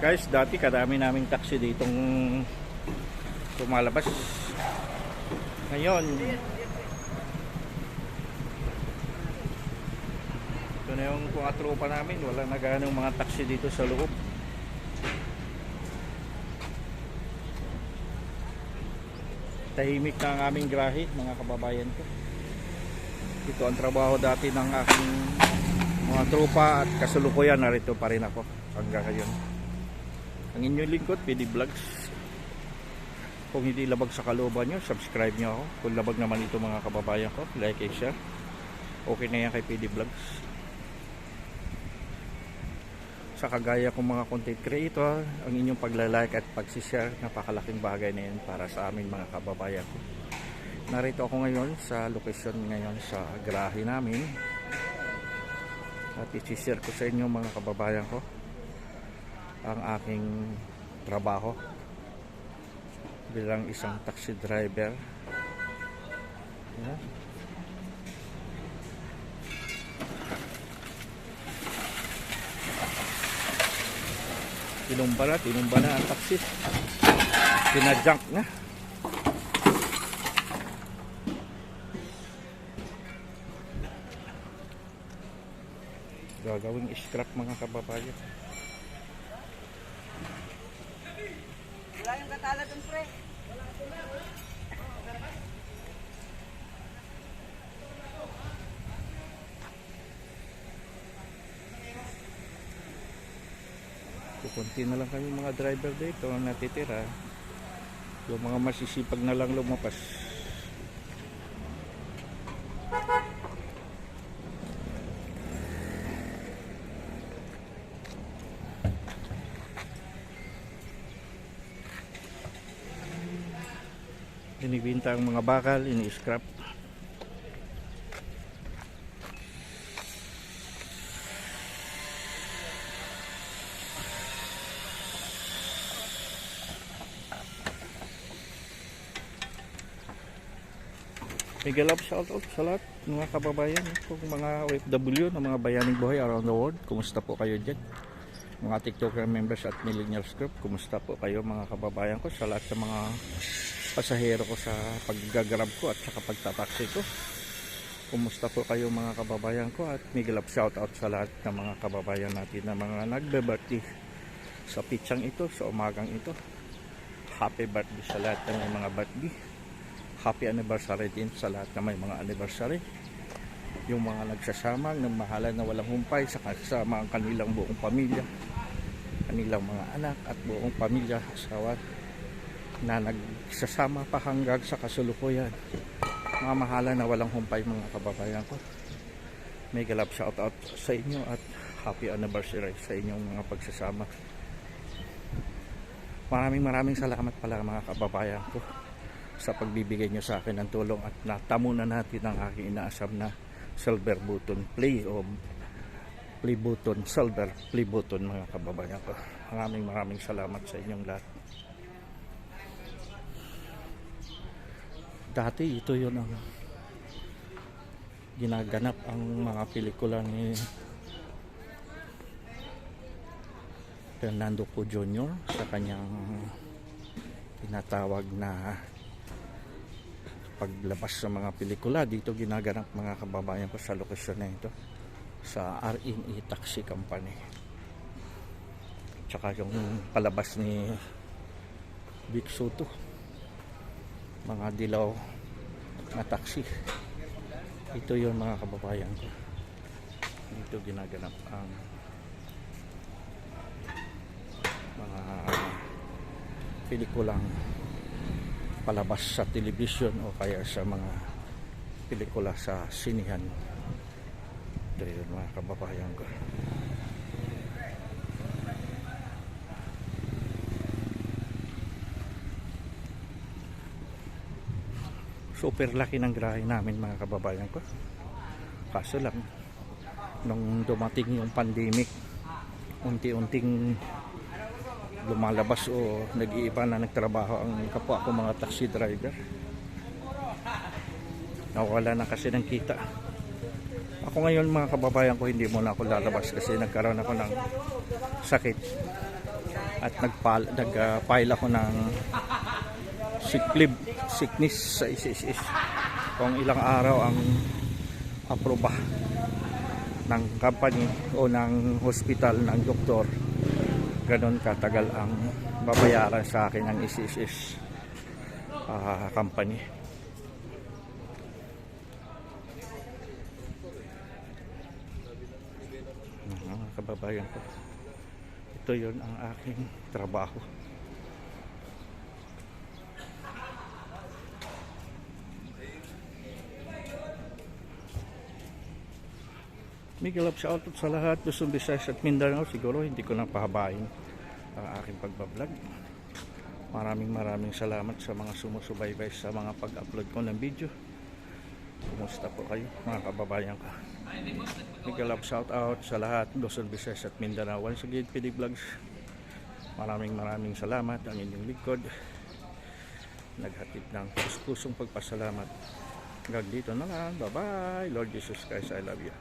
Guys, dati kadami naming taxi ditong lumalabas. Ngayon, ito na yung mga tropa namin. Wala na ganong mga taxi dito sa loob. Tahimik na ang aming grahe, mga kababayan ko. Ito ang trabaho dati ng aking mga tropa at kasalukuyan. Narito pa rin ako hanggang ngayon. Ang inyong lingkod, PD Vlogs. Kung hindi labag sa kalooban nyo, subscribe nyo ako. Kung labag naman ito mga kababayan ko, like and share. Okay na yan kay PD Vlogs. Sa kagaya kong mga content creator, ang inyong paglalike at pagsishare, napakalaking bagay na yan para sa amin mga kababayan ko. Narito ako ngayon sa location ngayon sa garahe namin. At i-share ko sa inyo mga kababayan ko ang aking trabaho bilang isang taxi driver. Yan. Tinumba na ang taxi. Pinajunk na. Gagawing scrap mga kababayan. Wala yung katala dun, pre. Kukunti na lang kami mga driver dito ang natitira. Yung mga masisipag na lang lumapas. Binibinta ang mga bakal, ini-scrap. Mega love shoutout sa lahat mga kababayan, kung mga OFW na mga bayaning buhay around the world. Kumusta po kayo dyan? Mga TikToker members at millennials group, kumusta po kayo mga kababayan ko? Sa lahat ng mga pasahero ko sa paggagrab ko at saka pagtataksi ko, kumusta po kayo mga kababayan ko? At mega love shoutout sa lahat ng mga kababayan natin na mga nagbe-birthday sa pitsang ito, sa umagang ito. Happy birthday sa lahat ng mga birthday. Happy anniversary din sa lahat na may mga anniversary. Yung mga nagsasama ng mahalan na walang humpay sa kasama ang kanilang buong pamilya, kanilang mga anak at buong pamilya, asawa na nagsasama pa hanggang sa kasalukuyan. Mga mahalan na walang humpay mga kababayan ko, mega love shout out sa inyo at happy anniversary sa inyong mga pagsasama. Maraming salamat pala mga kababayan ko sa pagbibigay nyo sa akin ng tulong at natamo na natin ang aking inaasam na silver button play o play button, silver play button mga kababayan ko. Maraming salamat sa inyong lahat. Dati ito yun ang ginaganap ang mga pelikula ni Fernando Poe Jr. sa kanyang tinatawag na paglabas sa mga pelikula. Dito ginaganap mga kababayan ko sa lokasyon na ito, sa RNE Taxi Company. Tsaka yung palabas ni Vic Soto, mga dilaw na taxi. Ito yung mga kababayan ko. Dito ginaganap ang mga pelikulang palabas sa television o kaya sa mga pelikula sa sinihan. Ito yun mga kababayan ko. Super laki ng grahe namin mga kababayan ko. Kaso lang, nung dumating yung pandemic, unti-unting lumalabas o nag-iiba na nagtrabaho ang kapwa ko mga taxi driver. Nawala na kasi ng kita. Ako ngayon mga kababayan ko, hindi muna ako lalabas kasi nagkaroon ako ng sakit. At nag-file ako ng sick leave, sickness sa SSS. Kung ilang araw ang aproba ng company o ng hospital ng doktor, ganon katagal ang babayaran sa akin ng SSS company. Mga kababayan ko, ito yun ang aking trabaho. Miguel Love, shoutout sa lahat, Luzon, Visayas at Mindanao. Siguro hindi ko na pahabain ang aking pagbablog. Maraming salamat sa mga sumusubaybay sa mga pag-upload ko ng video. Kumusta po kayo mga kababayan ko? Miguel Love, shoutout sa lahat, Luzon, Visayas at Mindanao. Once again, PD Vlogs, maraming salamat. Ang inyong lingkod naghatid ng pusong pagpasalamat. Hanggang dito na lang. Bye bye. Lord Jesus Christ, I love you.